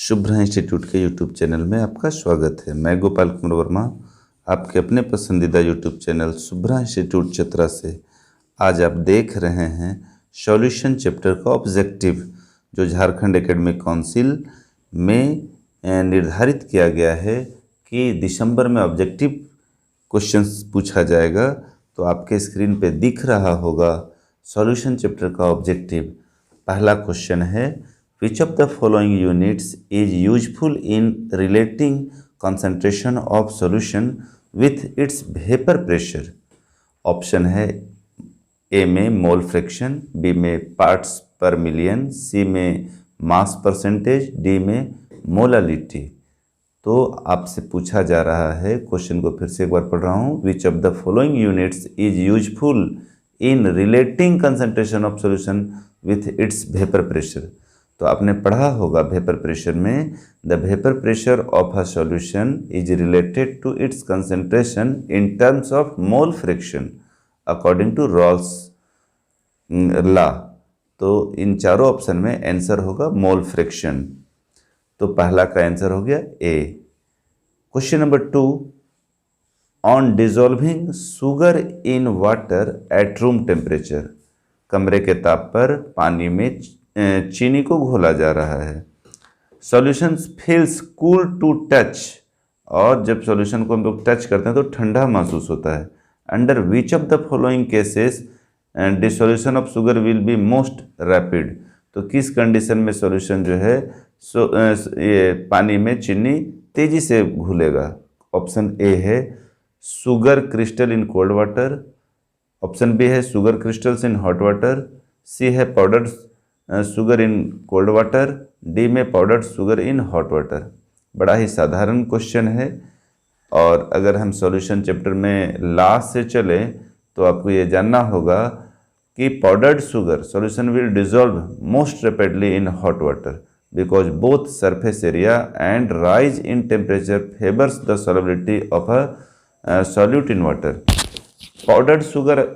Shubhra institute के YouTube channel में आपका स्वागत है। मैं गोपाल कुमार वर्मा, आपके अपने पसंदीदा YouTube channel Shubhra institute Chatra से आज आप देख रहे हैं सॉल्यूशन चैप्टर का ऑब्जेक्टिव, जो झारखंड एकेडमिक काउंसिल में निर्धारित किया गया है कि दिसंबर में ऑब्जेक्टिव क्वेश्चंस पूछा जाएगा। तो आपके स्क्रीन पे दिख रहा होगा सॉल्यूशन चैप्टर का ऑब्जेक्टिव। पहला क्वेश्चन है, Which of the following units is useful in relating concentration of solution with its vapor pressure? Option है ए में मोल फ्रैक्शन, बी में पार्ट्स पर मिलियन, सी में मास परसेंटेज, डी में मोलालिटी। तो आपसे पूछा जा रहा है, क्वेश्चन को फिर से एक बार पढ़ रहा हूँ। Which of the following units is useful in relating concentration of solution with its vapor pressure? तो आपने पढ़ा होगा वेपर प्रेशर में, the vapour pressure of a solution is related to its concentration in terms of mole fraction according to Raoult's law. तो इन चारों option में answer होगा मोल फ्रैक्शन। तो पहला का आंसर हो गया A. Question number 2, on dissolving sugar in water at room temperature. कमरे के ताप पर पानी में चीनी को घोला जा रहा है। Solution feels cool to touch, और जब सॉल्यूशन को हम लोग टच करते हैं तो ठंडा महसूस होता है। Under which of the following cases dissolution of sugar will be most rapid. तो किस कंडीशन में सॉल्यूशन जो है ये पानी में चीनी तेजी से घुलेगा? ऑप्शन ए है sugar crystal in cold water, option B है sugar crystals in hot water, C है powder sugar in cold water, D में powdered sugar in hot water. बड़ा ही साधारण क्वेश्चन है, और अगर हम सॉल्यूशन चैप्टर में लास्ट से चले तो आपको ये जानना होगा कि powdered sugar solution will dissolve most rapidly in hot water because both surface area and rise in temperature favours the solubility of a solute in water. Powdered sugar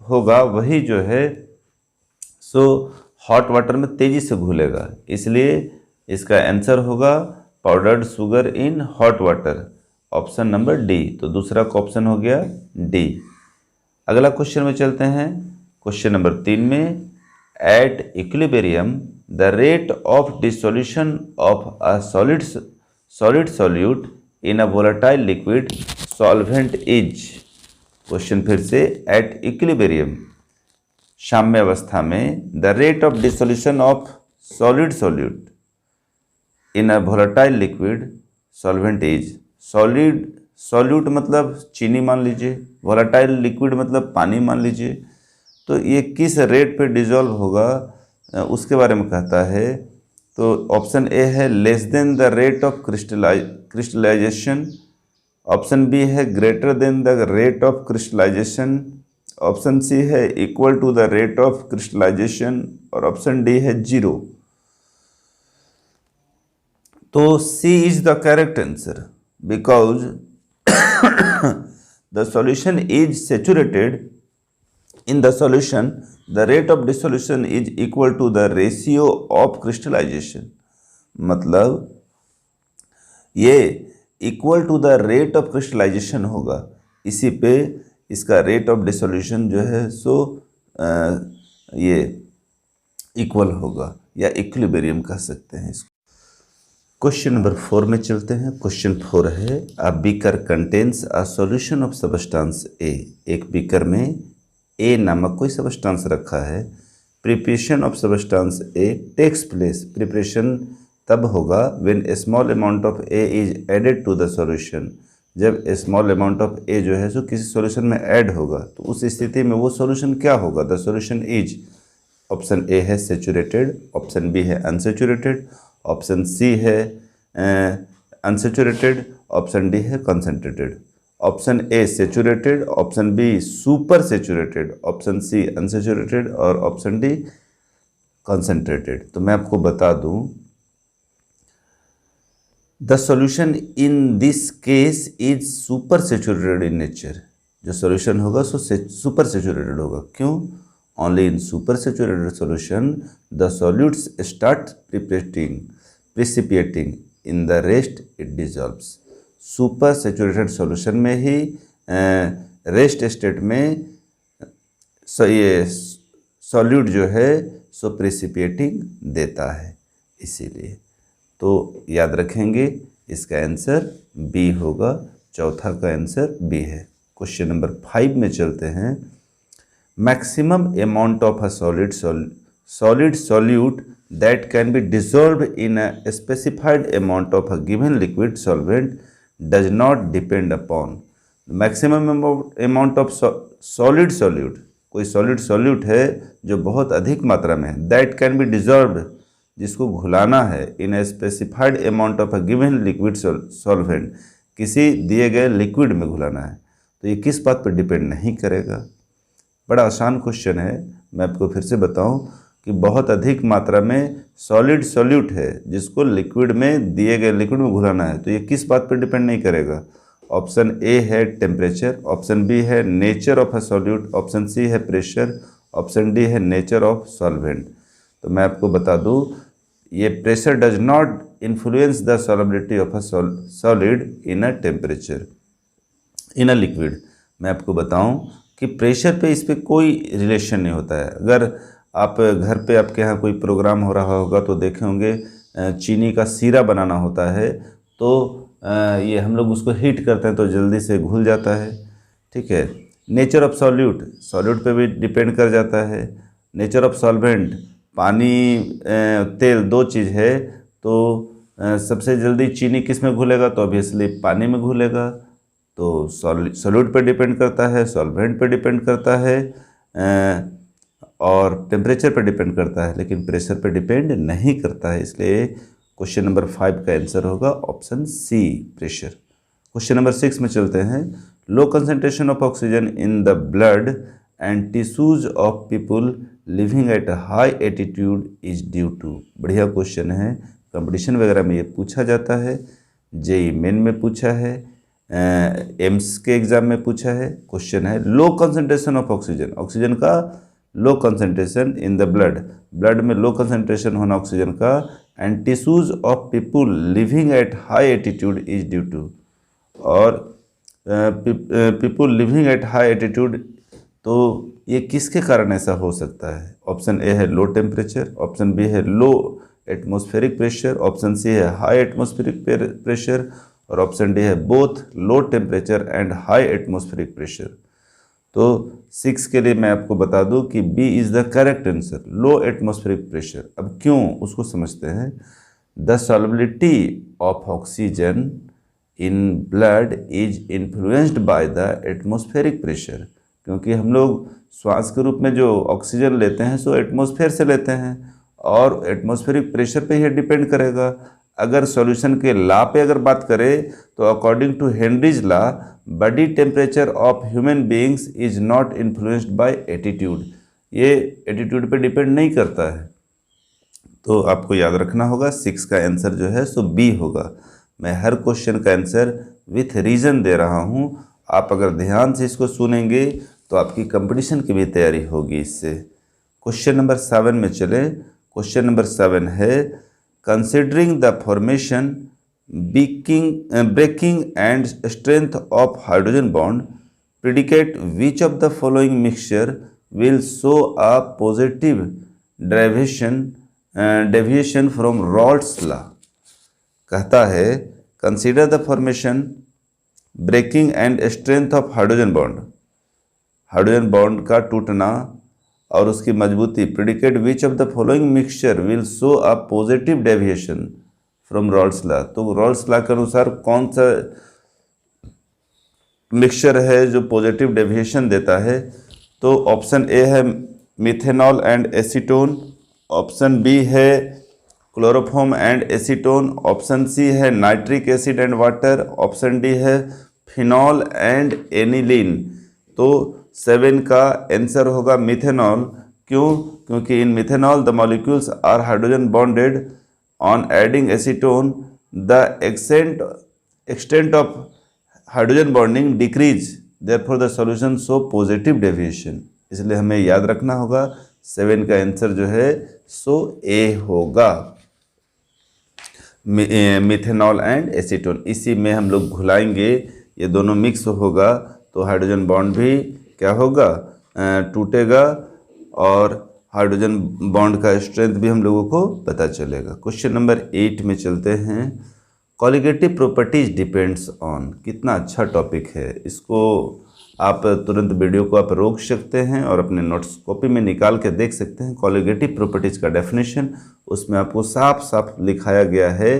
होगा वही जो है सो हॉट वाटर में तेजी से घुलेगा, इसलिए इसका answer होगा powdered sugar in hot water, option number D. तो दूसरा का ऑप्शन हो गया डी। अगला क्वेश्चन में चलते हैं। क्वेश्चन नंबर 3 में, at equilibrium the rate of dissolution of a solid solute in a volatile liquid solvent is. Question फिर से, एट इक्विलिब्रियम साम्य अवस्था में the rate of dissolution of solid solute in a volatile liquid solvent is. Solid solute मतलब चीनी मान लीजिए, volatile liquid मतलब पानी मान लीजिए। तो ये किस रेट पे डिजोल्व होगा उसके बारे में कहता है। तो ऑप्शन ए है less than the rate of crystallisation, option B है greater than the rate of crystallisation, option C है equal to the rate of crystallisation, और ऑप्शन डी है 0। तो C is the correct answer because the solution is saturated in the solution the rate of dissolution is equal to the ratio of crystallisation. मतलब ये equal to the rate of crystallisation होगा, इसी पे इसका rate of dissolution जो है सो ये equal होगा, या इक्विलिब्रियम कह सकते हैं इसको। क्वेश्चन नंबर 4 में चलते हैं। क्वेश्चन 4 है, a beaker contains a solution of substance A. एक बीकर में ए नामक कोई सबस्टेंस रखा है। Preparation of substance A takes place. Preparation तब होगा when a small amount of A is added to the solution. जब स्मॉल अमाउंट ऑफ ए जो है सो किसी सॉल्यूशन में ऐड होगा, तो उस स्थिति में वो सॉल्यूशन क्या होगा? The solution is, option A है सेचुरेटेड, ऑप्शन बी है अनसेचुरेटेड, ऑप्शन सी है अनसेचुरेटेड, ऑप्शन डी है concentrated. Option A saturated, option B super saturated, option C unsaturated, और ऑप्शन डी कंसंट्रेटेड। तो मैं आपको बता दूं, the solution in this case is super saturated in nature. जो सॉल्यूशन होगा सो सुपर सेचुरेटेड होगा। क्यों? Only in super saturated solution the solutes start preparating प्रिसिपिएटिंग, in the rest it dissolves. Super saturated solution में ही रेस्ट स्टेट में ये solute जो है सो प्रिसिपिएटिंग देता है, इसीलिए। तो याद रखेंगे इसका आंसर बी होगा, चौथा का आंसर बी है। क्वेश्चन नंबर 5 में चलते हैं। Maximum amount of a solid solute that can be dissolved in a specified amount of a given liquid solvent does not depend upon maximum amount of solid solute। कोई solid solute है जो बहुत अधिक मात्रा में है, that can be dissolved, जिसको घुलाना है, in a specified amount of a given liquid solvent, किसी दिए गए लिक्विड में घुलाना है, तो ये किस बात पर डिपेंड नहीं करेगा। बड़ा आसान क्वेश्चन है, मैं आपको फिर से बताऊं कि बहुत अधिक मात्रा में सॉलिड सॉल्यूट है जिसको लिक्विड में दिए गए लिक्विड में घुलाना है, तो ये किस बात पर डिपेंड नहीं करेगा। ऑप्शन ए है टेम्परेचर, ऑप्शन बी है nature of a solute, option C है प्रेशर, ऑप्शन डी है नेचर ऑफ सॉल्वेंट। तो मैं आपको बता दूं, ये pressure does not influence the solubility of a solid in a temperature in a liquid. मैं आपको बताऊं कि प्रेशर पे इस पर कोई रिलेशन नहीं होता है। अगर आप घर पे आपके यहाँ कोई प्रोग्राम हो रहा होगा तो देखे होंगे चीनी का सीरा बनाना होता है, तो ये हम लोग उसको हीट करते हैं तो जल्दी से घुल जाता है, ठीक है। नेचर ऑफ सॉल्यूट पे भी डिपेंड कर जाता है। नेचर ऑफ सॉल्वेंट, पानी तेल दो चीज़ है, तो सबसे जल्दी चीनी किस में घुलेगा, तो ऑब्वियसली पानी में घुलेगा। तो सॉल्यूट पे डिपेंड करता है, सॉल्वेंट पे डिपेंड करता है, और टेम्परेचर पर डिपेंड करता है, लेकिन प्रेशर पर डिपेंड नहीं करता है। इसलिए क्वेश्चन नंबर 5 का आंसर होगा option C, pressure. Question number 6 में चलते हैं। Low concentration of oxygen in the blood and tissues of people living at high attitude is due to. बढ़िया क्वेश्चन है, कंपटीशन वगैरह में ये पूछा जाता है, जेईई मेन में पूछा है, एम्स के एग्जाम में पूछा है। क्वेश्चन है low concentration of oxygen, oxygen का low concentration in the blood में लो कंसंट्रेशन होना ऑक्सीजन का, and tissues of people living at high attitude is due to. और people living at high attitude, तो ये किसके कारण ऐसा हो सकता है। ऑप्शन ए है लो टेम्परेचर, ऑप्शन बी है low atmospheric pressure, option C है हाई एटमॉस्फेरिक प्रेशर, और ऑप्शन डी है both low temperature and high atmospheric pressure. तो 6 के लिए मैं आपको बता दूं कि B is the correct answer, low atmospheric pressure. अब क्यों, उसको समझते हैं। The solubility of oxygen in blood is influenced by the atmospheric pressure, क्योंकि हम लोग श्वास के रूप में जो ऑक्सीजन लेते हैं सो एटमॉस्फेयर से लेते हैं, और एटमॉस्फेरिक प्रेशर पे ही डिपेंड करेगा। अगर सॉल्यूशन के लॉ पे अगर बात करें तो according to Henry's law, body temperature of human beings is not influenced by attitude, ये एटीट्यूड पे डिपेंड नहीं करता है। तो आपको याद रखना होगा 6 का आंसर जो है सो बी होगा। मैं हर क्वेश्चन का आंसर विथ रीजन दे रहा हूँ, आप अगर ध्यान से इसको सुनेंगे तो आपकी कंपटीशन की भी तैयारी होगी इससे। क्वेश्चन नंबर 7 में चले। क्वेश्चन नंबर 7 है considering the formation, breaking and strength of hydrogen bond, predicate which of the following mixture will show a positive deviation from Raoult's law। कहता है consider the formation, breaking and strength of hydrogen bond, hydrogen bond का टूटना और उसकी मजबूती, predicate which of the following mixture will show a positive deviation from Raoult's law. तो Raoult's law के अनुसार कौन सा मिक्सचर है जो पॉजिटिव डेविएशन देता है। तो ऑप्शन ए है methanol and acetone, option B है chloroform and acetone, option C है nitric acid and water, option D है फिनॉल एंड एनिलीन। तो 7 का आंसर होगा मिथेनॉल। क्यों? क्योंकि in methanol the molecules are hydrogen bonded on adding acetone, the extent of hydrogen bonding decrease, therefore the solution show positive deviation. इसलिए हमें याद रखना होगा 7 का आंसर जो है सो ए होगा। Methanol and acetone. इसी में हम लोग घुलाएंगे, ये दोनों मिक्स होगा तो हाइड्रोजन बॉन्ड भी क्या होगा, टूटेगा, और हाइड्रोजन बॉन्ड का स्ट्रेंथ भी हम लोगों को पता चलेगा। क्वेश्चन नंबर 8 में चलते हैं। कॉलिगेटिव प्रॉपर्टीज डिपेंड्स ऑन, कितना अच्छा टॉपिक है, इसको आप तुरंत वीडियो को आप रोक सकते हैं और अपने नोट्स कॉपी में निकाल के देख सकते हैं। कॉलिगेटिव प्रॉपर्टीज का डेफिनेशन उसमें आपको साफ साफ लिखाया गया है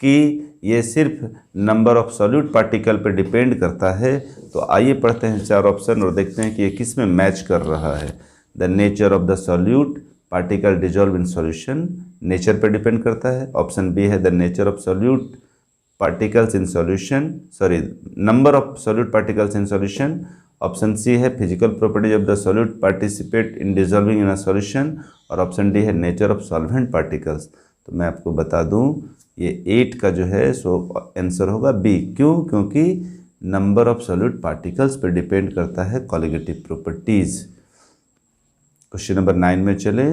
कि ये सिर्फ नंबर ऑफ सॉल्यूट पार्टिकल पर डिपेंड करता है। तो आइए पढ़ते हैं 4 ऑप्शन और देखते हैं कि ये किस में मैच कर रहा है। The nature of the solute particle dissolve in solution, nature पर डिपेंड करता है। ऑप्शन बी है the nature of solute particles in solution, number of solute particles in solution. Option C है physical properties of the solute participate in dissolving in a solution, और option D है nature of solvent particles. तो मैं आपको बता दूं ये 8 का जो है सो आंसर होगा बी। क्यों? क्योंकि नंबर ऑफ सॉल्यूट पार्टिकल्स पर डिपेंड करता है कॉलिगेटिव प्रॉपर्टीज। क्वेश्चन नंबर 9 में चले।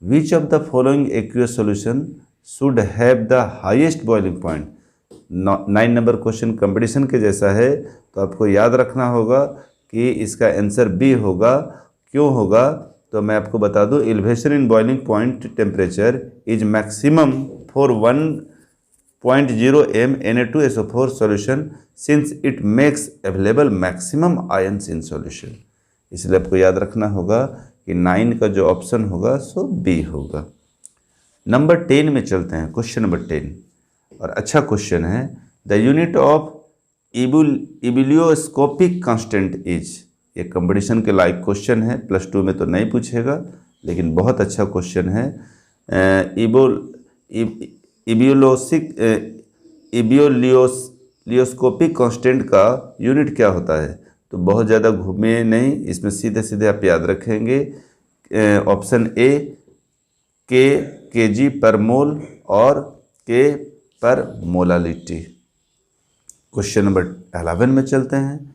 विच of the following aqueous solution should have the highest boiling point. 9 number question competition के जैसा है, तो आपको याद रखना होगा कि इसका आंसर बी होगा। क्यों होगा? तो मैं आपको बता दूं, elevation in boiling point temperature is maximum for 1.0 m Na2SO4 solution since it makes available maximum ions in solution. इसलिए आपको याद रखना होगा कि 9 का जो ऑप्शन होगा सो बी होगा। नंबर 10 में चलते हैं। क्वेश्चन नंबर 10 और अच्छा क्वेश्चन है। The unit of ebullioscopic constant is. ये कंपटीशन के लायक क्वेश्चन है, +2 में तो नहीं पूछेगा, लेकिन बहुत अच्छा क्वेश्चन है। इबिलियोस्कोपिक कांस्टेंट का यूनिट क्या होता है? तो बहुत ज़्यादा घूमे नहीं, इसमें सीधे सीधे आप याद रखेंगे। ऑप्शन ए kg पर मोल और k पर मोलालिटी। क्वेश्चन नंबर 11 में चलते हैं।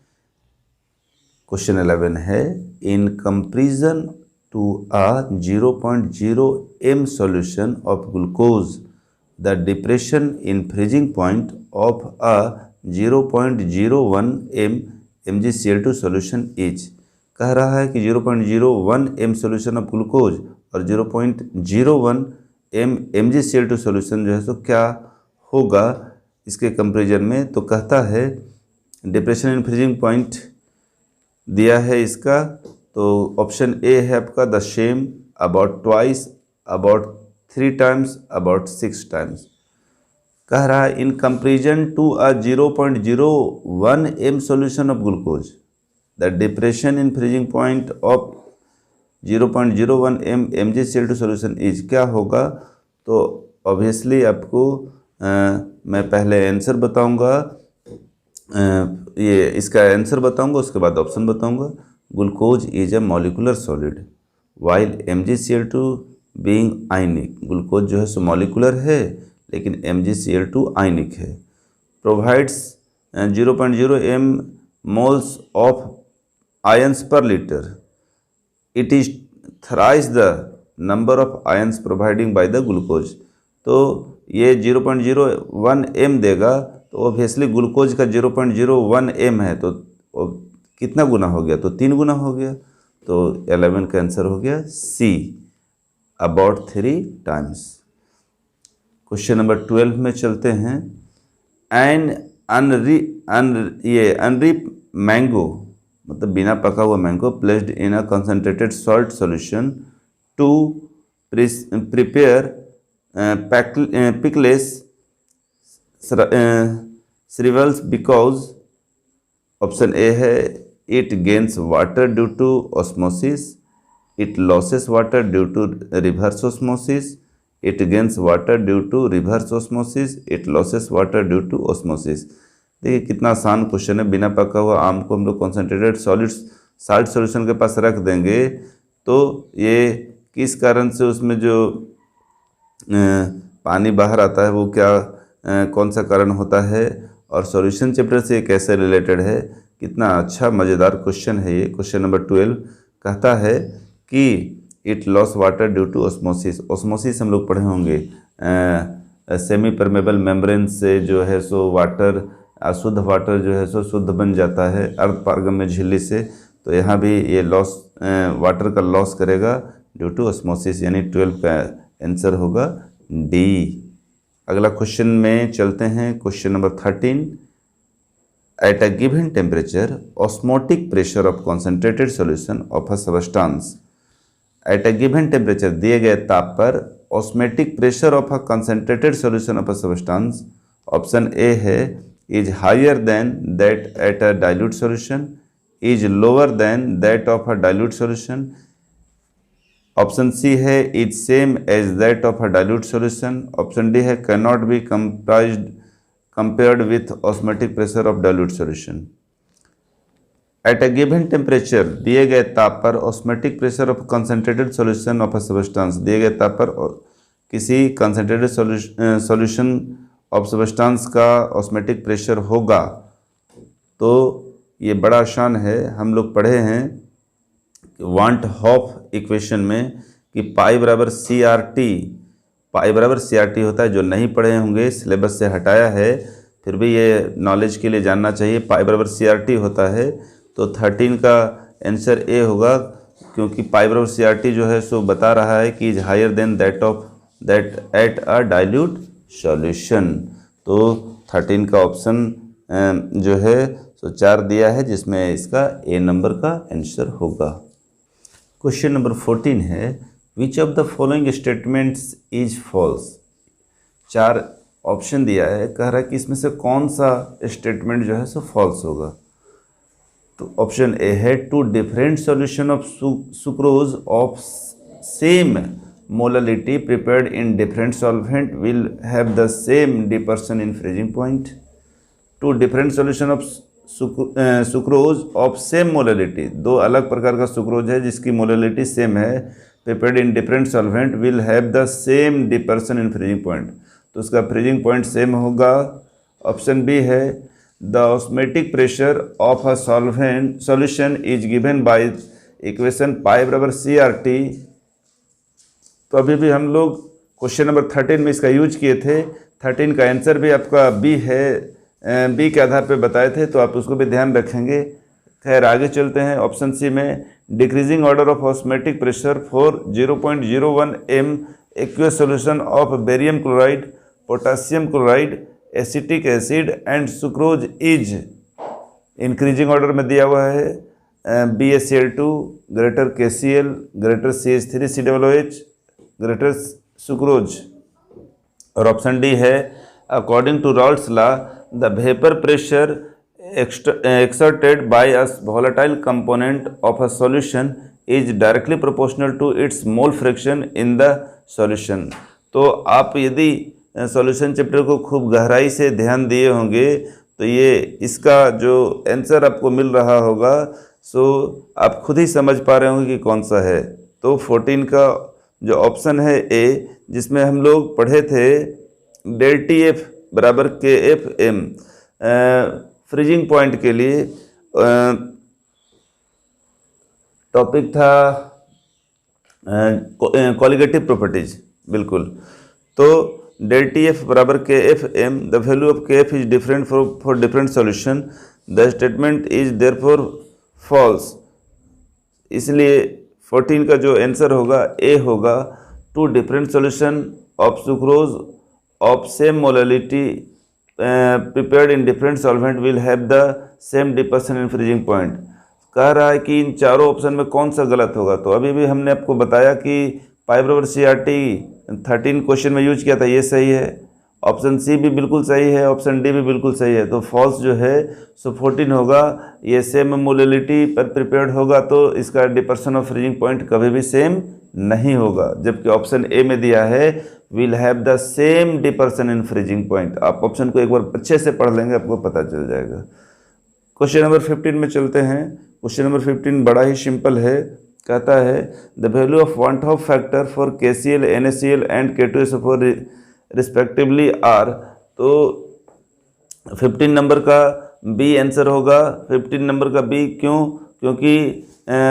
क्वेश्चन 11 है in comparison to a 0.0 m solution of glucose the depression in freezing point of a 0.01 m MgCl2 solution is. कह रहा है कि 0.01 m सॉल्यूशन ऑफ ग्लूकोज और 0.01 m MgCl2 सॉल्यूशन जो है तो क्या होगा इसके कंपेरिजन में। तो कहता है डिप्रेशन इन फ्रीजिंग पॉइंट दिया है इसका, तो ऑप्शन ए है आपका the same, about twice, about 3 times, अबाउट 6 टाइम्स। कह रहा है in comparison to a 0.01 m solution of glucose the depression in freezing point of 0.01 m MgCl2 solution is. क्या होगा? तो ऑब्वियसली आपको मैं पहले आंसर बताऊंगा, ये इसका आंसर बताऊंगा, उसके बाद ऑप्शन बताऊंगा। Glucose is a molecular solid while MgCl2 being ionic. Glucose जो है सो मॉलिकुलर है, लेकिन MgCl2 आयनिक है। Provides 0.0 m moles of ions per litre. It is thrice the number of ions providing by the glucose. तो ये 0.01 m देगा, तो ऑब्वियसली ग्लूकोज का 0.01 m है, तो कितना गुना हो गया? तो 3 गुना हो गया। तो 11 का आंसर हो गया सी, अबाउट 3 टाइम्स। क्वेश्चन नंबर 12 में चलते हैं। एन अनरिप मैंगो, मतलब बिना पका हुआ mango, placed in a concentrated salt solution to prepare pickles cereals because option A है it gains water due to osmosis, it loses water due to reverse osmosis, it gains water due to reverse osmosis, it loses water due to osmosis. देखिए कितना आसान question है। बिना पका हुआ आम को हम लोग कॉन्सेंट्रेटेड साल्ट सॉल्यूशन के पास रख देंगे, तो ये किस कारण से उसमें जो पानी बाहर आता है वो क्या कौन सा कारण होता है, और सॉल्यूशन चैप्टर से कैसे रिलेटेड है। कितना अच्छा मज़ेदार क्वेश्चन है ये। क्वेश्चन नंबर 12 कहता है कि it loss water due to osmosis. Osmosis हम लोग पढ़े होंगे, सेमी परमेबल मेम्ब्रेन से जो है सो वाटर, अशुद्ध वाटर जो है सो शुद्ध बन जाता है अर्ध पारगम्य झिल्ली से। तो यहाँ भी ये लॉस, वाटर का लॉस करेगा ड्यू टू ऑस्मोसिस, यानी 12 का आंसर होगा डी। अगला क्वेश्चन में चलते हैं, question number 13। At a given temperature osmotic pressure of concentrated solution of a substance. At a given temperature, दिए गए ताप पर osmotic pressure of a concentrated solution of a substance, option A है is higher than that at a dilute solution, is lower than that of a dilute solution, option C है is same as that of a dilute solution, option D है can not be compared with osmotic pressure of dilute solution. Eight a given temperature, दिए गए ताप पर osmotic pressure of concentrated solution of a substance, दिए गए ताप पर किसी कंसंट्रेटेड सॉल्यूशन ऑफ सब्सटेंस का ऑस्मेटिक प्रेशर होगा। तो ये बड़ा आसान है, हम लोग पढ़े हैं वांट हॉफ इक्वेशन में कि पाई बराबर सी आर टी, पाई बराबर सी आर टी होता है। जो नहीं पढ़े होंगे, सिलेबस से हटाया है, फिर भी ये नॉलेज के लिए जानना चाहिए। पाई बराबर सी आर टी होता है, तो 13 का आंसर ए होगा, क्योंकि पाई बराबर सी आर टी जो है सो बता रहा है कि is higher than that at a dilute solution. तो 13 का ऑप्शन जो है सो 4 दिया है, जिसमें इसका ए नंबर का आंसर होगा। क्वेश्चन नंबर 14 है, which of the following statements is false. 4 option दिया है, कह रहा है कि इसमें से कौन सा स्टेटमेंट जो है सो फॉल्स होगा। तो ऑप्शन ए है two different solution of sucrose of same molality prepared in different solvent will have the same depression in freezing point. Two different solution of sucrose of same molality, 2 अलग प्रकार का sucrose है जिसकी molality same है, prepared in different solvent will have the same depression in freezing point. तो उसका freezing point same होगा। Option B है the osmotic pressure of a solution is given by equation पाई बराबर सी आर टी। तो अभी भी हम लोग क्वेश्चन नंबर 13 में इसका यूज किए थे। 13 का आंसर भी आपका बी है, बी के आधार पे बताए थे, तो आप उसको भी ध्यान रखेंगे। खैर आगे चलते हैं। ऑप्शन सी में decreasing order of osmotic pressure for 0.01 m aqueous solution of barium chloride, potassium chloride, acetic acid and sucrose is increasing order में दिया हुआ है BaCl2 greater KCl greater CH3COOH greater sucrose. और ऑप्शन डी है according to Raoult's law the vapour pressure exerted by a volatile component of a solution is directly proportional to its mole fraction in the solution। तो आप यदि solution chapter को खूब गहराई से ध्यान दिए होंगे तो ये इसका जो आंसर आपको मिल रहा होगा सो आप खुद ही समझ पा रहे होंगे कि कौन सा है। तो 14 का जो ऑप्शन है ए, जिसमें हम लोग पढ़े थे डेल टी एफ बराबर K F M freezing point के लिए टॉपिक था कॉलिगेटिव प्रॉपर्टीज, बिल्कुल। तो डेल टी एफ बराबर K F M, the value of K F is different for different solution, the statement is therefore false. इसलिए 14 का जो आंसर होगा ए होगा two different solution of sucrose of same molality prepared in different solvent will have the same depression in freezing point. कह रहा है कि इन चारों ऑप्शन में कौन सा गलत होगा। तो अभी भी हमने आपको बताया कि पाई बराबर CRT 13 क्वेश्चन में यूज किया था, ये सही है। ऑप्शन सी भी बिल्कुल सही है, ऑप्शन डी भी बिल्कुल सही है। तो फॉल्स जो है सो 14 होगा, ये सेम मोललिटी पर प्रिपेयर्ड होगा तो इसका डिपर्सन ऑफ फ्रीजिंग पॉइंट कभी भी सेम नहीं होगा। जबकि ऑप्शन ए में दिया है will have the same depression in freezing point. आप ऑप्शन को एक बार अच्छे से पढ़ लेंगे, आपको पता चल जाएगा। क्वेश्चन नंबर 15 में चलते हैं। क्वेश्चन नंबर 15 बड़ा ही सिंपल है, कहता है the value of van't Hoff factor for KCl, NaCl and K2SO4 respectively are. तो 15 नंबर का बी आंसर होगा। 15 नंबर का बी क्यों? क्योंकि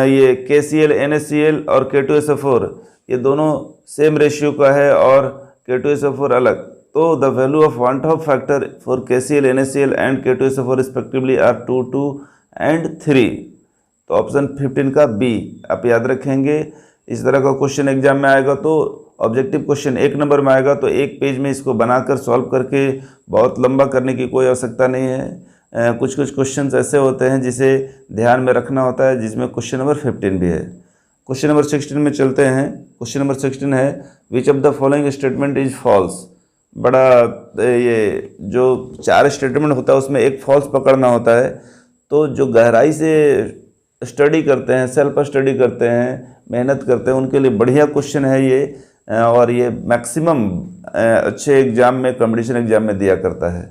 ये KCl, NaCl और K2SO4 ये दोनों सेम रेशियो का है और K2SO4 अलग। तो the value of van't Hoff factor for KCl NaCl and K2SO4 respectively are 2 2 and 3। तो ऑप्शन 15 का बी आप याद रखेंगे। इस तरह का क्वेश्चन एग्जाम में आएगा तो ऑब्जेक्टिव क्वेश्चन 1 नंबर में आएगा तो एक पेज में इसको बनाकर सॉल्व करके बहुत लंबा करने की कोई आवश्यकता नहीं है। कुछ कुछ क्वेश्चंस ऐसे होते हैं जिसे ध्यान में रखना होता है, जिसमें क्वेश्चन नंबर 15 भी है। क्वेश्चन नंबर 16 में चलते हैं। क्वेश्चन नंबर 16 है which of the following statement is false. बड़ा ये जो 4 स्टेटमेंट होता है उसमें एक फॉल्स पकड़ना होता है। तो जो गहराई से स्टडी करते हैं, सेल्फ स्टडी करते हैं, मेहनत करते हैं, उनके लिए बढ़िया क्वेश्चन है ये। और ये मैक्सिमम अच्छे एग्जाम में, कॉम्पिटिशन एग्जाम में दिया करता है।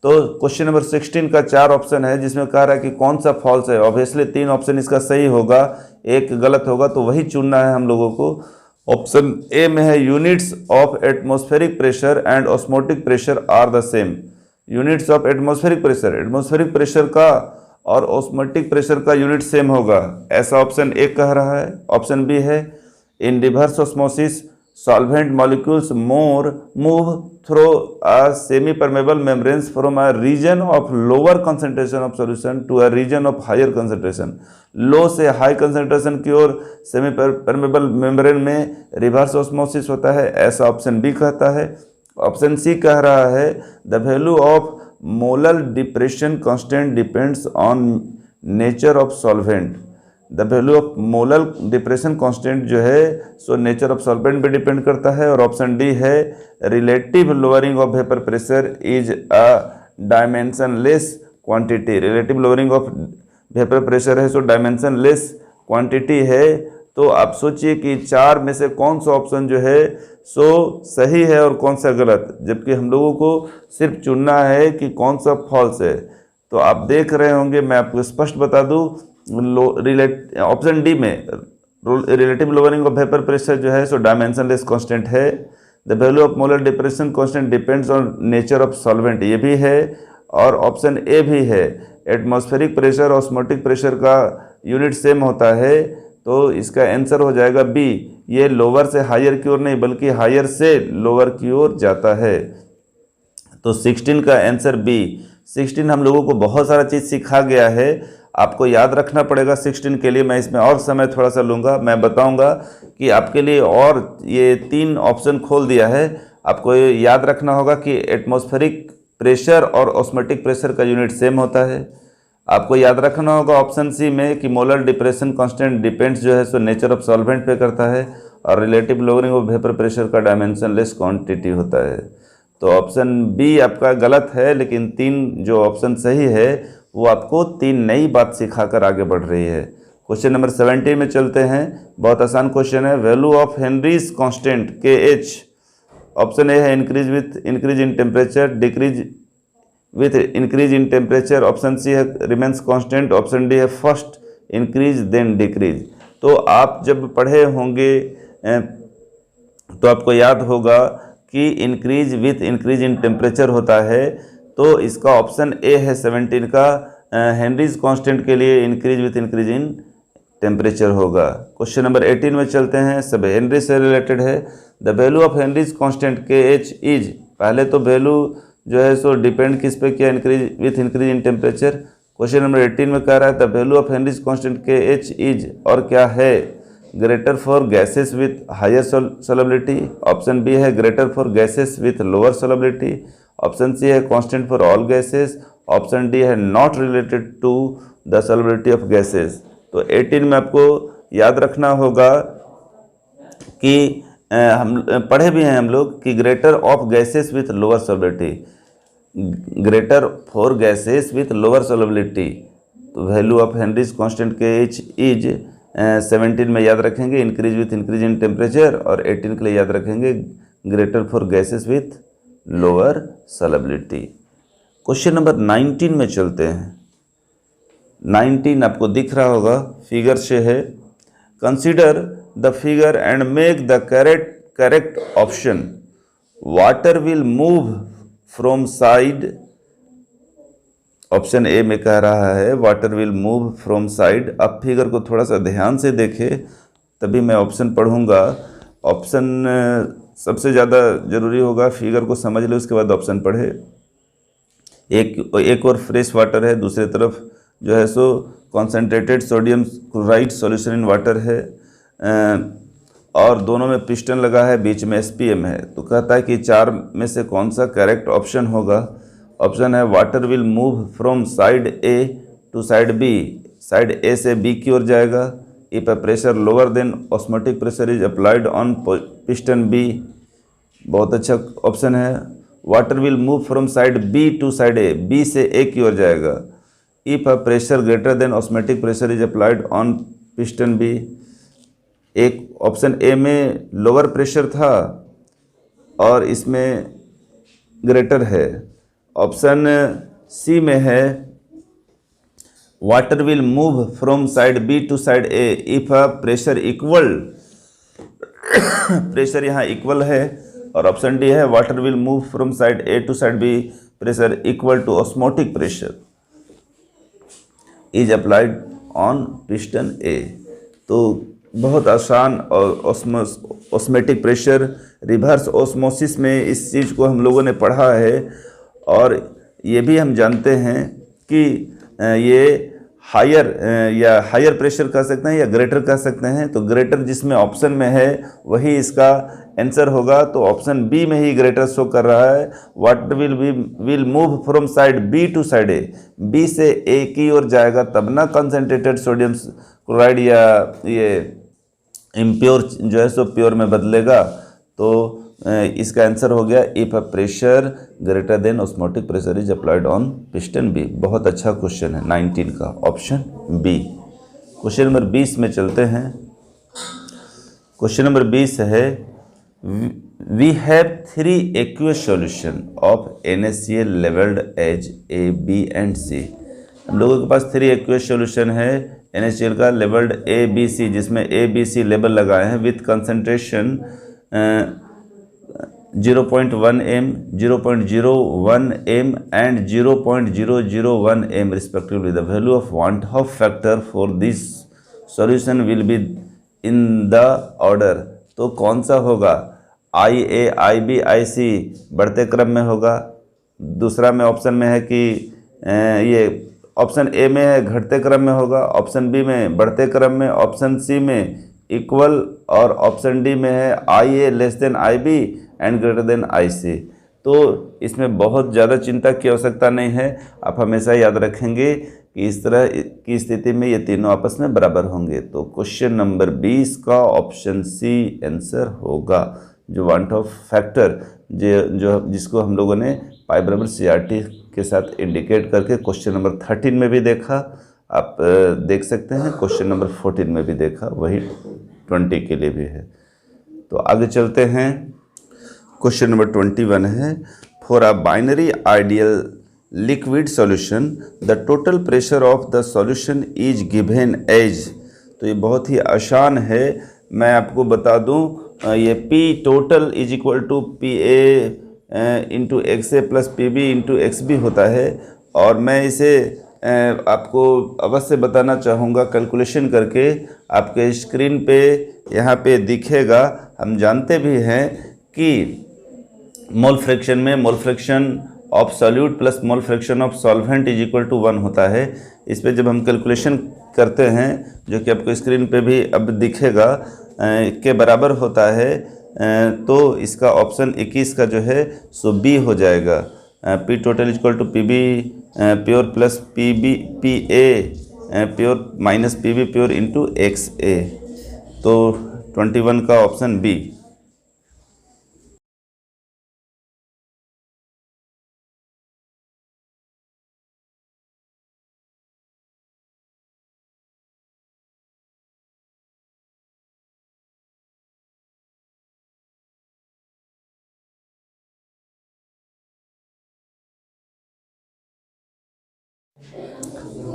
तो क्वेश्चन नंबर 16 का 4 ऑप्शन है जिसमें कह रहा है कि कौन सा फॉल्स है। ऑब्वियसली 3 ऑप्शन इसका सही होगा, एक गलत होगा, तो वही चुनना है हम लोगों को। ऑप्शन ए में है units of atmospheric pressure and osmotic pressure are the same. Units of atmospheric pressure का और ऑस्मोटिक प्रेशर का यूनिट सेम होगा, ऐसा ऑप्शन ए कह रहा है। ऑप्शन बी है in reverse osmosis solvent molecules move through a semi-permeable membranes from a region of lower concentration of solution to a region of higher concentration। लो से high concentration की ओर semi permeable membrane में reverse osmosis होता है, ऐसा option B कहता है। Option C कह रहा है the value of molar depression constant depends on nature of solvent. The value of molar depression constant जो है सो नेचर ऑफ सॉल्वेंट पे डिपेंड करता है। और ऑप्शन डी है relative lowering of vapour pressure is a dimensionless quantity. Relative lowering of vapour pressure है सो dimensionless quantity है। तो आप सोचिए कि 4 में से कौन सा ऑप्शन जो है सो सही है और कौन सा गलत, जबकि हम लोगों को सिर्फ चुनना है कि कौन सा फॉल्स है। तो आप देख रहे होंगे, मैं आपको स्पष्ट बता दूं, ऑप्शन डी में relative lowering of vapour pressure जो है सो डायमेंशनलेस कांस्टेंट है। The value of molar depression constant depends on nature of solvent, ये भी है। और ऑप्शन ए भी है एटमॉस्फेरिक प्रेशर और ऑस्मोटिक प्रेशर का यूनिट सेम होता है। तो इसका आंसर हो जाएगा बी, ये लोअर से हायर की ओर नहीं बल्कि हायर से लोअर की ओर जाता है। तो 16 का आंसर बी। 16 हम लोगों को बहुत सारा चीज़ सिखा गया है, आपको याद रखना पड़ेगा 16 के लिए। मैं इसमें और समय थोड़ा सा लूँगा, मैं बताऊँगा कि आपके लिए और ये 3 ऑप्शन खोल दिया है। आपको ये याद रखना होगा कि एटमॉस्फेरिक प्रेशर और ऑस्मोटिक प्रेशर का यूनिट सेम होता है। आपको याद रखना होगा ऑप्शन सी में कि मोलर डिप्रेशन कांस्टेंट डिपेंड्स जो है सो नेचर ऑफ सॉल्वेंट पे करता है। और relative lowering of vapour pressure का डायमेंशनलेस क्वांटिटी होता है। तो ऑप्शन बी आपका गलत है, लेकिन 3 जो ऑप्शन सही है वो आपको 3 नई बात सिखाकर आगे बढ़ रही है। क्वेश्चन नंबर 17 में चलते हैं। बहुत आसान क्वेश्चन है। Value of Henry's constant KH। Option A है increase with increase in temperature, decrease with increase in temperature. Option C है रिमेंस कांस्टेंट। ऑप्शन डी है फर्स्ट इंक्रीज देन डिक्रीज। तो आप जब पढ़े होंगे तो आपको याद होगा कि increase with increase in temperature होता है। तो इसका ऑप्शन ए है 17 का हेनरीज कांस्टेंट के लिए increase with increase in temperature होगा। क्वेश्चन नंबर 18 में चलते हैं। सब हेनरी से रिलेटेड है। The value of Henry's constant KH is. पहले तो वैल्यू जो है सो डिपेंड किस पे किया, increase with increase in temperature. Question number 18 में कह रहा है the value of Henry's constant KH is, और क्या है, greater for gases with higher solubility. Option B है greater for gases with lower solubility. Option C है constant for all gases. Option D है not related to the solubility of gases. तो 18 में आपको याद रखना होगा कि हम पढ़े भी हैं हम लोग कि greater of gases with lower solubility, greater for gases with lower solubility. तो value of Henry's constant KH is 17 में याद रखेंगे increase with increase in temperature, और 18 के लिए याद रखेंगे greater for gases with lower solubility. Question number 19 में चलते हैं। 19 आपको दिख रहा होगा, फिगर से है। Consider the figure and make the correct option. Water will move from side. Option A में कह रहा है water will move from side. अब फिगर को थोड़ा सा ध्यान से देखें तभी मैं ऑप्शन पढ़ूंगा। ऑप्शन सबसे ज़्यादा ज़रूरी होगा, फिगर को समझ ले उसके बाद ऑप्शन पढ़े। एक और फ्रेश वाटर है, दूसरी तरफ जो है सो concentrated sodium chloride solution in water है, और दोनों में पिस्टन लगा है, बीच में एसपीएम है। तो कहता है कि चार में से कौन सा करेक्ट ऑप्शन होगा। ऑप्शन है water will move from side A to side B, side A से बी की ओर जाएगा if a pressure lower than osmotic pressure is applied on piston B. बहुत अच्छा ऑप्शन है। Water will move from side B to side A, B से A की ओर जाएगा if a pressure greater than osmotic pressure is applied on piston B. एक option A में lower pressure था और इसमें ग्रेटर है। ऑप्शन सी में है water will move from side B to side A if a pressure equal, pressure यहाँ equal है। और ऑप्शन डी है water will move from side A to side B, pressure equal to osmotic pressure is applied on piston A. तो बहुत आसान, और osmotic pressure reverse osmosis में इस चीज़ को हम लोगों ने पढ़ा है। और ये भी हम जानते हैं कि ये हायर प्रेशर कह सकते हैं या ग्रेटर कह सकते हैं। तो ग्रेटर जिसमें ऑप्शन में है वही इसका आंसर होगा। तो ऑप्शन बी में ही ग्रेटर शो कर रहा है। Water will move from side B to side A, B से ए की ओर जाएगा तब ना कंसनट्रेटेड सोडियम क्लोराइड या ये इम्प्योर जो है सो प्योर में बदलेगा। तो इसका आंसर हो गया if a pressure greater than osmotic pressure is applied on piston B. बहुत अच्छा क्वेश्चन है 19 का, ऑप्शन बी। क्वेश्चन नंबर 20 में चलते हैं। क्वेश्चन नंबर 20 है we have 3 aqueous solution of NaCl labelled as A, B and C। हम लोगों के पास 3 एक्वस सॉल्यूशन है NaCl का लेवल्ड A, B, C, जिसमें A, B, C लेवल लगाए हैं with concentration 0.1 m, 0.01 m and 0.001 m respectively. The value of Wandt-Hoff factor for this solution will be in the order. तो कौन सा होगा? IA, IB, IC बढ़ते क्रम में होगा। दूसरा में ऑप्शन में है कि ये ऑप्शन ए में है घटते क्रम में होगा, ऑप्शन बी में बढ़ते क्रम में, ऑप्शन सी में इक्वल, और ऑप्शन डी में है IA less than IB and greater than IC। तो इसमें बहुत ज़्यादा चिंता की आवश्यकता नहीं है। आप हमेशा याद रखेंगे कि इस तरह की स्थिति में ये तीनों आपस में बराबर होंगे। तो क्वेश्चन नंबर 20 का ऑप्शन सी आंसर होगा। जो वांट-हॉफ फैक्टर जो जिसको हम लोगों ने पाई बराबर CRT के साथ इंडिकेट करके क्वेश्चन नंबर 13 में भी देखा, आप देख सकते हैं, क्वेश्चन नंबर 14 में भी देखा, वही 20 के लिए भी है। तो आगे चलते हैं। क्वेश्चन नंबर 21 है for a binary ideal liquid solution the total pressure of the solution is given as. तो ये बहुत ही आसान है। मैं आपको बता दूं, ये P total is equal to PA into XA plus PB into XB होता है। और मैं इसे आपको अवश्य बताना चाहूँगा कैलकुलेशन करके। आपके स्क्रीन पे यहाँ पे दिखेगा। हम जानते भी हैं कि मोल फ्रैक्शन में mole fraction of solute plus mole fraction of solvent is equal to 1 होता है। इस पे जब हम कैलकुलेशन करते हैं, जो कि आपको स्क्रीन पे भी अब दिखेगा, के बराबर होता है, तो इसका ऑप्शन 21 का जो है सो बी हो जाएगा। P total is equal to PB pure plus PA pure minus PB pure into XA। तो 21 का ऑप्शन बी।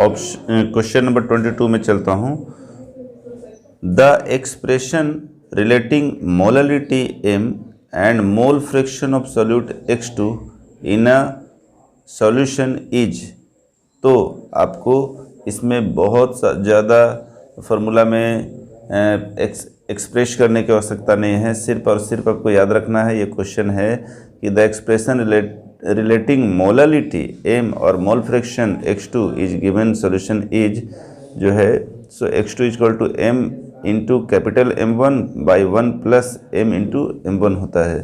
क्वेश्चन नंबर 22 में चलता हूँ। The expression relating molality M and mole fraction of solute X2 in a solution is. तो आपको इसमें बहुत ज़्यादा फार्मूला में एक्सप्रेस करने की आवश्यकता नहीं है, सिर्फ और सिर्फ आपको याद रखना है, ये क्वेश्चन है कि the expression relating molality m और mole fraction x2 is given solution is जो है सो x2 equal to m into capital M1 by 1 plus m into M1 होता है।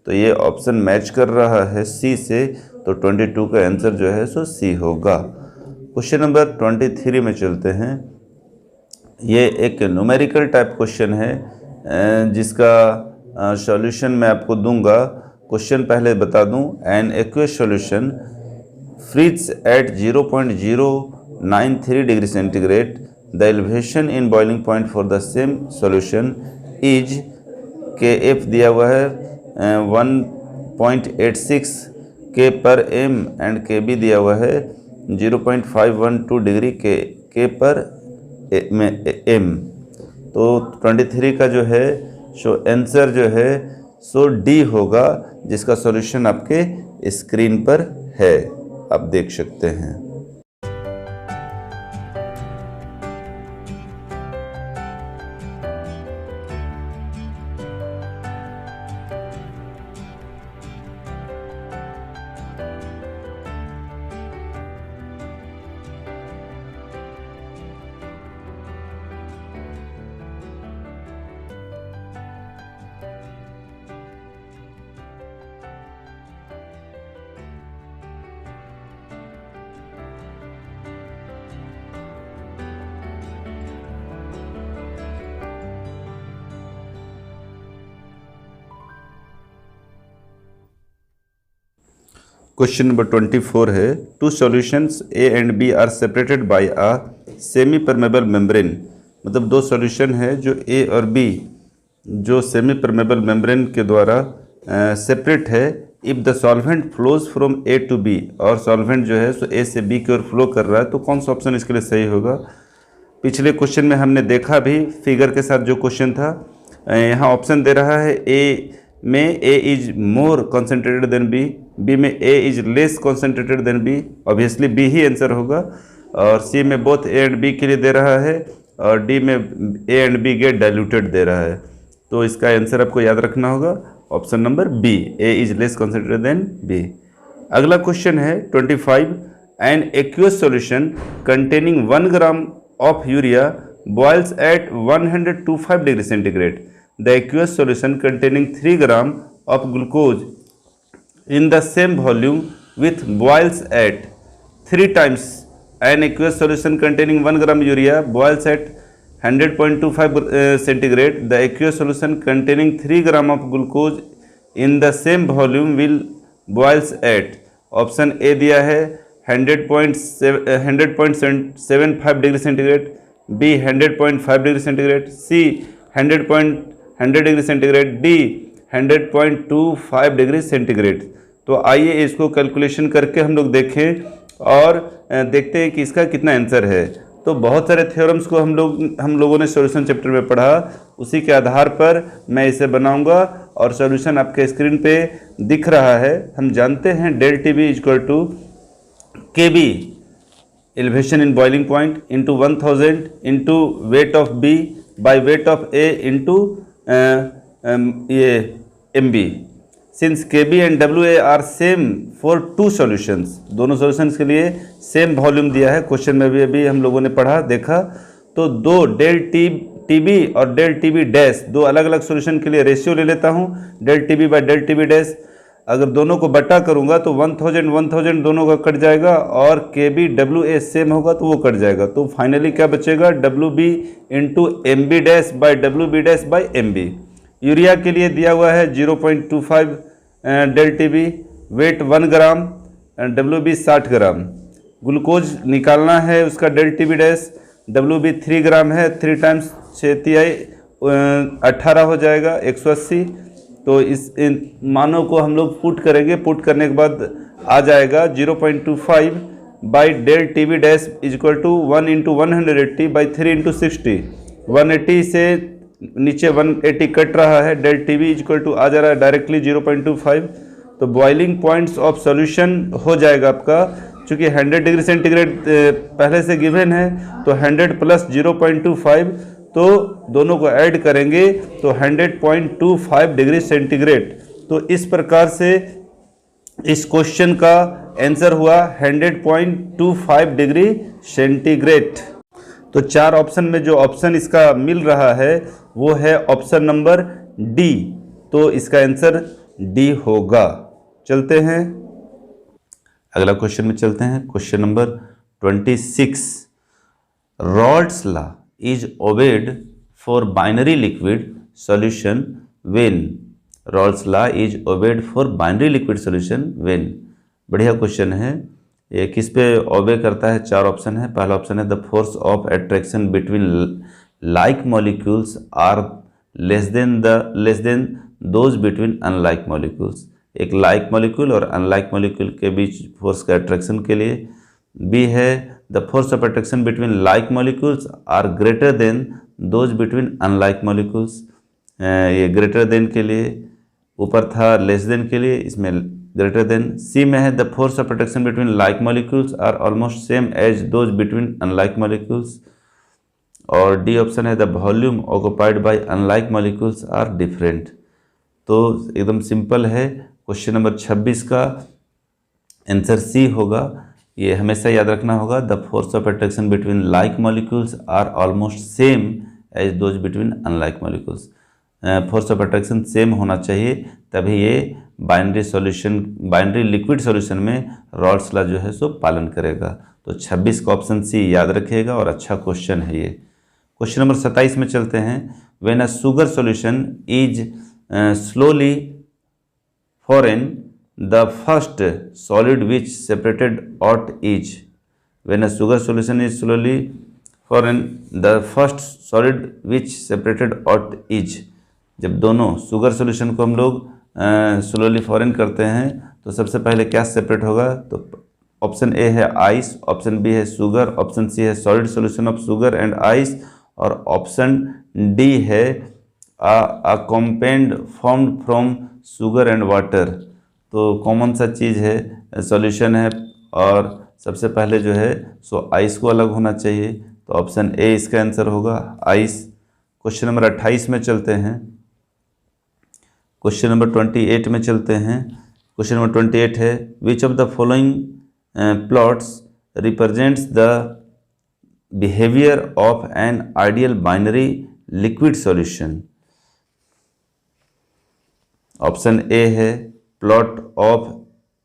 तो ये ऑप्शन मैच कर रहा है C से, तो 22 का आंसर जो है सो C होगा। क्वेश्चन नंबर 23 में चलते हैं। ये एक न्यूमेरिकल टाइप क्वेश्चन है जिसका सॉल्यूशन मैं आपको दूंगा। क्वेश्चन पहले बता दूं, an aqueous solution freeze at 0.093 degree centigrade, the elevation in boiling point for the same solution is K F दिया हुआ है 1.86 के पर एम एंड के बी दिया हुआ है 0.512 डिग्री के पर एम। तो 23 का जो है सो आंसर जो है सो डी होगा, जिसका सॉल्यूशन आपके स्क्रीन पर है, आप देख सकते हैं। क्वेश्चन नंबर 24 है, two solutions A and B are separated by a semi permeable membrane. मतलब दो सॉल्यूशन है जो ए और बी जो सेमी परमेबल मेम्ब्रेन के द्वारा सेपरेट है। If the solvent flows from A to B, और सॉल्वेंट जो है सो ए से बी की ओर फ्लो कर रहा है, तो कौन सा ऑप्शन इसके लिए सही होगा। पिछले क्वेश्चन में हमने देखा भी फिगर के साथ जो क्वेश्चन था, यहाँ ऑप्शन दे रहा है ए में A is more concentrated than B, B में A is less concentrated than B, obviously B ही आंसर होगा। और सी में बोथ ए एंड बी के लिए दे रहा है, और डी में A and B get diluted दे रहा है। तो इसका आंसर आपको याद रखना होगा option number B, A is less concentrated than B. अगला क्वेश्चन है 25, an aqueous solution containing 1 gram of urea boils at 125 degree centigrade, the aqueous solution containing 3 gram of glucose in the same volume with boils at 3 times an aqueous solution containing 1 gram urea boils at 100.25 centigrade. The aqueous solution containing 3 gram of glucose in the same volume will boils at, option A दिया है 100.75 degree centigrade, B 100.5 degree centigrade, C 100 degree centigrade, D 100.25 degree centigrade. तो आइए इसको calculation करके हम लोग देखें और देखते हैं कि इसका कितना आंसर है। तो बहुत सारे थ्योरम्स को हम लोगों ने सॉल्यूशन चैप्टर में पढ़ा, उसी के आधार पर मैं इसे बनाऊंगा और सॉल्यूशन आपके स्क्रीन पे दिख रहा है। हम जानते हैं del T B equal to K B elevation in boiling point into 1000 into weight of B by weight of A into ये M B. Since K B and W A are same for two solutions, दोनों solutions के लिए same volume दिया है, question में भी अभी हम लोगों ने पढ़ा देखा। तो दो डेल टी बी और डेल टी बी डैश, दो अलग अलग सॉल्यूशन के लिए रेशियो ले लेता हूँ, del T B by del T B dash. अगर दोनों को बटा करूँगा तो 1000 दोनों का कट जाएगा, और के बी डब्ल्यू ए सेम होगा तो वो कट जाएगा। तो फाइनली क्या बचेगा, W B into M B dash by W B dash by M B. Urea के लिए दिया हुआ है 0.25 del T B, weight 1 gram, W B 60 gram. Glucose निकालना है उसका del T B dash, W B 3 gram है, 3 टाइम्स 18 हो जाएगा 180। तो इस मानों को हम लोग पुट करेंगे, पुट करने के बाद आ जाएगा 0.25 by del T B dash equal to 1 into 180 by 3 into 60। 180 से नीचे 180 कट रहा है, del T B equal to आ जा रहा है डायरेक्टली 0.25। तो बॉइलिंग पॉइंट्स ऑफ सॉल्यूशन हो जाएगा आपका, चूँकि 100 डिग्री सेंटीग्रेड पहले से गिवन है, तो 100 प्लस 0.25 तो दोनों को ऐड करेंगे तो 100.25 डिग्री सेंटीग्रेड। तो इस प्रकार से इस क्वेश्चन का आंसर हुआ 100.25 डिग्री सेंटीग्रेड। तो 4 ऑप्शन में जो ऑप्शन इसका मिल रहा है वो है ऑप्शन नंबर डी। तो इसका आंसर डी होगा। चलते हैं अगला क्वेश्चन में चलते हैं। Question number 26, Raoult's law is obeyed for binary liquid solution when. Raoult's law is obeyed for binary liquid solution when. बढ़िया क्वेश्चन है। ये किस पे ओबे करता है? 4 ऑप्शन है। पहला ऑप्शन है the force of attraction between like molecules are less than those between unlike molecules. एक लाइक मॉलिक्यूल और अनलाइक मॉलिक्यूल के बीच फोर्स का अट्रैक्शन के लिए। बी है the force of attraction between like molecules are greater than those between unlike molecules. ये greater than के लिए, ऊपर था लेस देन के लिए, इसमें ग्रेटर देन। सी में है the force of attraction between like molecules are almost same as those between unlike molecules. और डी ऑप्शन है the volume occupied by unlike molecules are different. तो एकदम सिंपल है। क्वेश्चन नंबर 26 का answer C होगा। ये हमेशा याद रखना होगा, the force of attraction between like molecules are almost same as those between unlike molecules. Force of attraction same होना चाहिए, तभी ये बाइनरी लिक्विड सॉल्यूशन में रॉल्स लॉ जो है सो पालन करेगा। तो 26 का ऑप्शन सी याद रखिएगा और अच्छा क्वेश्चन है ये। क्वेश्चन नंबर 27 में चलते हैं। When a sugar solution is slowly foreign, the first solid which separated out is. When a sugar solution is slowly foreign, the first solid which separated out is. जब दोनों sugar solution को हम लोग slowly foreign करते हैं तो सबसे पहले क्या सेपरेट होगा? तो ऑप्शन ए है आइस, ऑप्शन बी है शुगर, ऑप्शन सी है solid solution of sugar and ice, और ऑप्शन डी है a compound formed from sugar and water। तो कॉमन सा चीज़ है, सॉल्यूशन है, और सबसे पहले जो है सो आइस को अलग होना चाहिए। तो ऑप्शन ए इसका आंसर होगा, आइस। क्वेश्चन नंबर 28 में चलते हैं। क्वेश्चन नंबर 28 में चलते हैं। क्वेश्चन नंबर 28 है which of the following plots represents the behaviour of an ideal binary liquid solution. Option A है plot of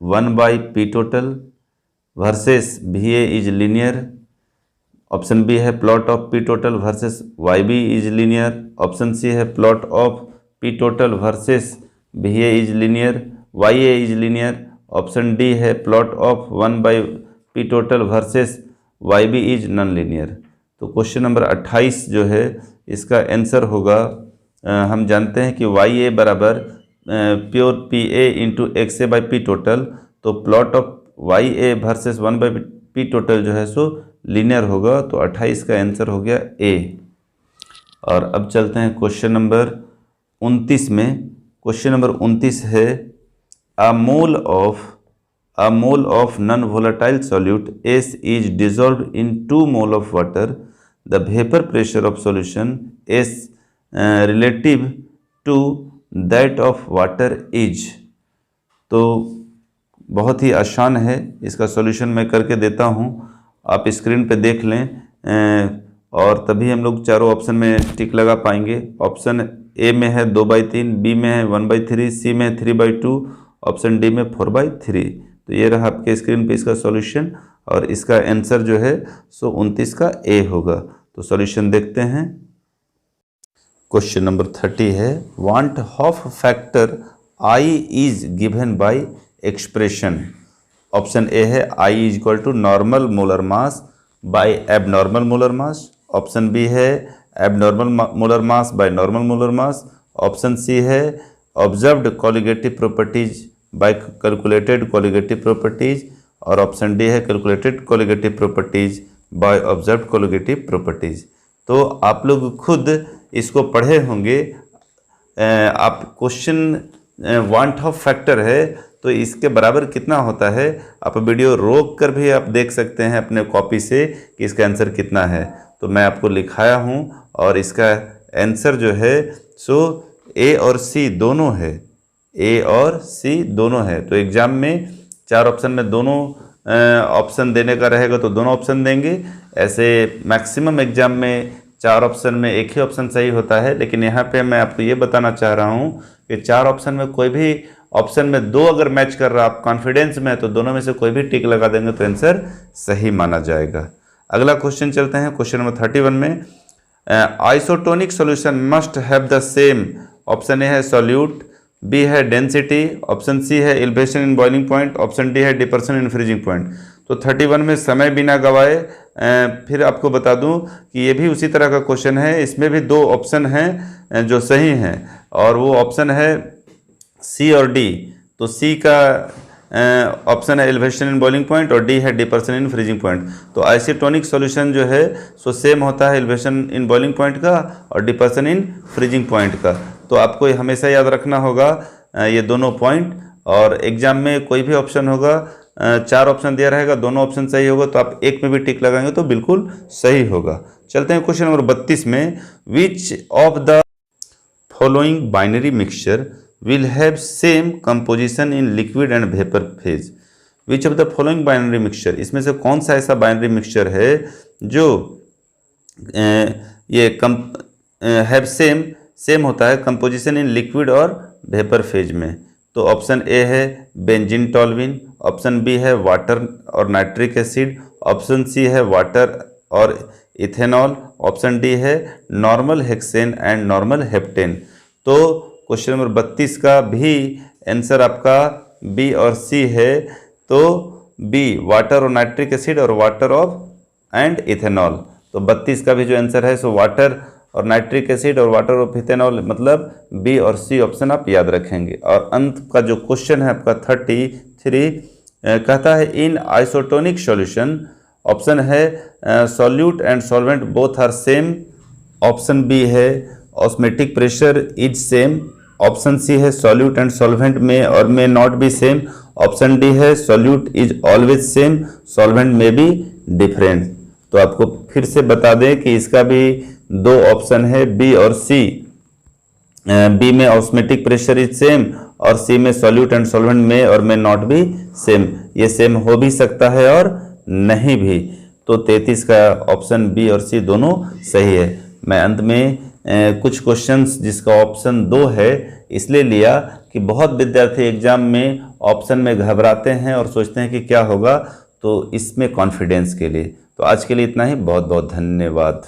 1/p total versus VA is linear. Option B है plot of P total versus YB is linear. Option C है plot of P total versus VA is linear, YA is linear. Option D है plot of 1/p total versus YB is non linear. तो question number 28 जो है इसका answer होगा, हम जानते हैं कि YA बराबर pure PA into XA/P total. तो plot of YA versus 1/P total जो है सो लीनियर होगा। तो 28 का आंसर हो गया ए। और अब चलते हैं क्वेश्चन नंबर 29 में। क्वेश्चन नंबर 29 है a mole of non volatile solute S is dissolved in 2 mole of water. The vapour pressure of solution S relative to that of water is. तो बहुत ही आसान है, इसका सॉल्यूशन मैं करके देता हूँ, आप स्क्रीन पे देख लें, और तभी हम लोग चारों ऑप्शन में टिक लगा पाएंगे। ऑप्शन ए में है 2/3, बी में है 1/3, सी में 3/2, ऑप्शन डी में 4/3। तो ये रहा आपके स्क्रीन पे इसका सॉल्यूशन, और इसका आंसर जो है सो 29 का ए होगा। तो सॉल्यूशन देखते हैं। क्वेश्चन नंबर 30 है van't Hoff factor I is given by expression. Option A है I is equal to normal molar mass by abnormal molar mass. Option B है abnormal molar mass by normal molar mass. Option C है observed colligative properties by calculated colligative properties. और option D है calculated colligative properties by observed colligative properties. तो आप लोग खुद इसको पढ़े होंगे। आप क्वेश्चन वांट ऑफ फैक्टर है तो इसके बराबर कितना होता है, आप वीडियो रोक कर भी आप देख सकते हैं अपने कॉपी से कि इसका आंसर कितना है। तो मैं आपको लिखाया हूँ और इसका आंसर जो है सो ए और सी दोनों है, ए और सी दोनों है। तो एग्ज़ाम में 4 ऑप्शन में दोनों ऑप्शन देने का रहेगा तो दोनों ऑप्शन देंगे। ऐसे मैक्सिमम एग्जाम में 4 ऑप्शन में एक ही ऑप्शन सही होता है, लेकिन यहाँ पे मैं आपको ये बताना चाह रहा हूँ कि 4 ऑप्शन में कोई भी ऑप्शन में 2 अगर मैच कर रहा आप कॉन्फिडेंस में, तो दोनों में से कोई भी टिक लगा देंगे तो आंसर सही माना जाएगा। अगला क्वेश्चन चलते हैं, क्वेश्चन नंबर 31 में isotonic solution must have the same, option A है सॉल्यूट, बी है डेंसिटी, ऑप्शन सी है elevation in boiling point, option D है डिप्रेशन इन फ्रीजिंग पॉइंट। तो 31 में समय बिना गवाए फिर आपको बता दूं कि ये भी उसी तरह का क्वेश्चन है। इसमें भी 2 ऑप्शन हैं जो सही हैं और वो ऑप्शन है सी और डी। तो सी का ऑप्शन है एलिवेशन इन बॉइलिंग पॉइंट और डी है डिप्रेशन इन फ्रीजिंग पॉइंट। तो आइसोटोनिक सॉल्यूशन जो है सो सेम होता है एलिवेशन इन बॉइलिंग पॉइंट का और डिप्रेशन इन फ्रीजिंग पॉइंट का। तो आपको हमेशा याद रखना होगा ये दोनों पॉइंट, और एग्जाम में कोई भी ऑप्शन होगा 4 ऑप्शन दिया रहेगा, दोनों ऑप्शन सही होगा तो आप एक में भी टिक लगाएंगे तो बिल्कुल सही होगा। चलते हैं क्वेश्चन नंबर 32 में, विच of the following binary mixture will have same composition in liquid and vapor phase, which of the following binary mixture, इसमें से कौन सा ऐसा बाइनरी मिक्सचर है जो ये हैव सेम होता है कंपोजिशन इन लिक्विड और वेपर फेज में। तो ऑप्शन ए है बेंजीन टॉल्विन, ऑप्शन बी है वाटर और नाइट्रिक एसिड, ऑप्शन सी है वाटर और इथेनॉल, ऑप्शन डी है normal hexane and normal heptane. तो क्वेश्चन नंबर 32 का भी आंसर आपका बी और सी है। तो बी वाटर और नाइट्रिक एसिड और वाटर ऑफ एंड इथेनॉल। तो 32 का भी जो आंसर है सो वाटर और नाइट्रिक एसिड और वाटर ऑफ इथेनॉल, मतलब बी और सी ऑप्शन आप याद रखेंगे। और अंत का जो क्वेश्चन है आपका 33 कहता है इन आइसोटोनिक सॉल्यूशन, ऑप्शन है solute and solvent both are same, option B है osmotic pressure is same, option C है सॉल्यूट एंड सॉल्वेंट में और may not be same, option D है solute is always same, solvent may be different. तो आपको फिर से बता दें कि इसका भी 2 ऑप्शन है बी और सी। बी में ऑस्मेटिक प्रेशर इज सेम और सी में सॉल्यूट एंड सॉल्वेंट में और मे नॉट बी सेम। ये सेम हो भी सकता है और नहीं भी। तो 33 का ऑप्शन बी और सी दोनों सही है। मैं अंत में कुछ क्वेश्चंस जिसका ऑप्शन 2 है इसलिए लिया कि बहुत विद्यार्थी एग्जाम में ऑप्शन में घबराते हैं और सोचते हैं कि क्या होगा, तो इसमें कॉन्फिडेंस के लिए। तो आज के लिए इतना ही, बहुत बहुत धन्यवाद।